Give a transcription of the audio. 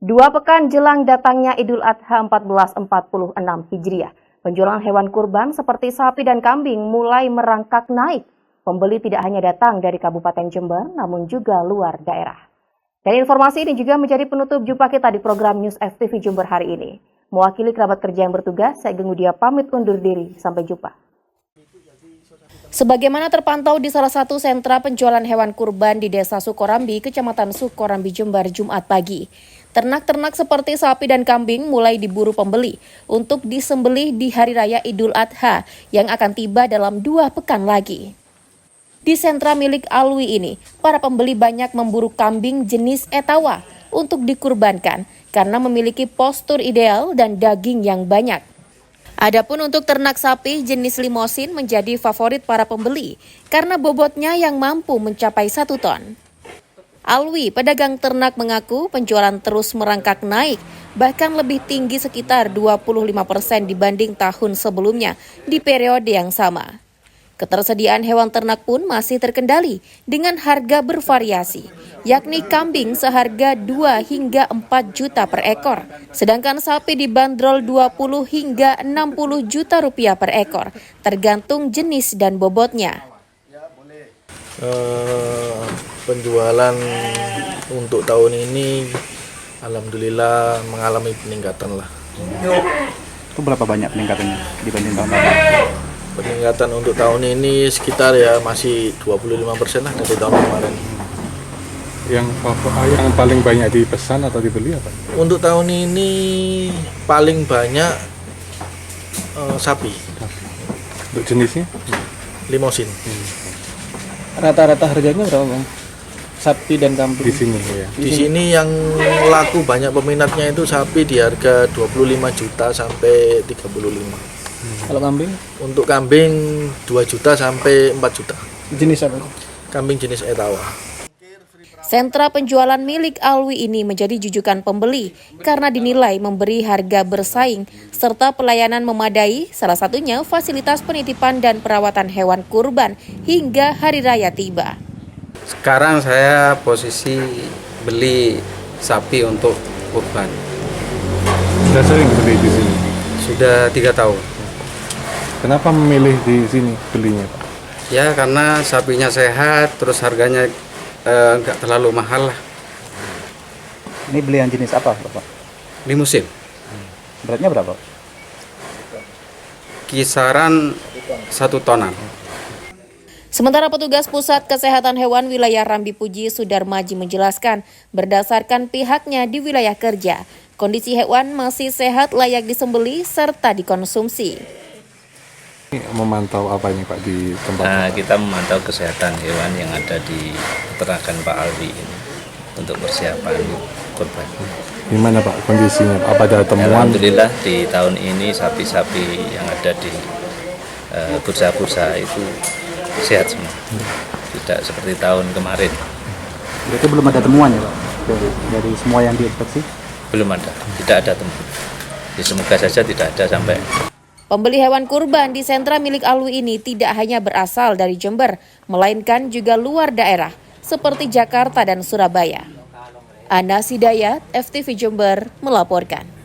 2 pekan jelang datangnya Idul Adha 1446 Hijriah, penjualan hewan kurban seperti sapi dan kambing mulai merangkak naik. Pembeli tidak hanya datang dari Kabupaten Jember, namun juga luar daerah. Dan informasi ini juga menjadi penutup jumpa kita di program News FTV Jember hari ini. Mewakili kerabat kerja yang bertugas, saya Gengudia pamit undur diri. Sampai jumpa. Sebagaimana terpantau di salah satu sentra penjualan hewan kurban di Desa Sukorambi, Kecamatan Sukorambi, Jember, Jumat pagi. Ternak-ternak seperti sapi dan kambing mulai diburu pembeli untuk disembelih di Hari Raya Idul Adha yang akan tiba dalam 2 pekan lagi. Di sentra milik Alwi ini, para pembeli banyak memburu kambing jenis etawa untuk dikurbankan karena memiliki postur ideal dan daging yang banyak. Adapun untuk ternak sapi jenis limosin menjadi favorit para pembeli karena bobotnya yang mampu mencapai 1 ton. Alwi, pedagang ternak, mengaku penjualan terus merangkak naik, bahkan lebih tinggi sekitar 25% dibanding tahun sebelumnya di periode yang sama. Ketersediaan hewan ternak pun masih terkendali dengan harga bervariasi, yakni kambing seharga 2 hingga 4 juta per ekor, sedangkan sapi dibanderol 20 hingga 60 juta rupiah per ekor, tergantung jenis dan bobotnya. Penjualan untuk tahun ini alhamdulillah mengalami peningkatan lah. Itu berapa banyak peningkatannya dibanding tahun lalu? Peningkatan untuk tahun ini sekitar ya masih 25% lah dari tahun kemarin. Yang paling banyak dipesan atau dibeli apa? Untuk tahun ini paling banyak sapi. Untuk jenisnya? Limosin. Rata-rata harganya berapa, Bang? Sapi dan kambing Di sini ya. Di sini yang laku banyak peminatnya itu sapi di harga 25 juta sampai 35. Kalau kambing? Untuk kambing 2 juta sampai 4 juta. Jenis apa? Kambing jenis etawa. Sentra penjualan milik Alwi ini menjadi jujukan pembeli karena dinilai memberi harga bersaing serta pelayanan memadai, salah satunya fasilitas penitipan dan perawatan hewan kurban hingga hari raya tiba. Sekarang saya posisi beli sapi untuk kurban. Sudah sering beli di sini. Sudah 3 tahun. Kenapa memilih di sini belinya, Pak? Ya karena sapinya sehat, terus harganya nggak terlalu mahal lah. Ini beli yang jenis apa, Bapak? Limusin. Beratnya berapa? Kisaran 1 tonan. Sementara petugas Pusat Kesehatan Hewan Wilayah Rambi Puji Sudarmaji menjelaskan, berdasarkan pihaknya di wilayah kerja, kondisi hewan masih sehat, layak disembelih serta dikonsumsi. Memantau apa ini, Pak, di tempat? Kita memantau kesehatan hewan yang ada di peternakan Pak Alwi ini untuk persiapan kurban. Gimana, Pak, kondisinya? Apa ada temuan? Alhamdulillah di tahun ini sapi-sapi yang ada di bursa-bursa itu sehat semua, tidak seperti tahun kemarin. Berarti belum ada temuan ya, Pak? Dari semua yang diinspeksi? Belum ada, tidak ada temuan. Ya, semoga saja tidak ada sampai. Pembeli hewan kurban di sentra milik Alwi ini tidak hanya berasal dari Jember, melainkan juga luar daerah, seperti Jakarta dan Surabaya. Ana Hidayat, FTV Jember, melaporkan.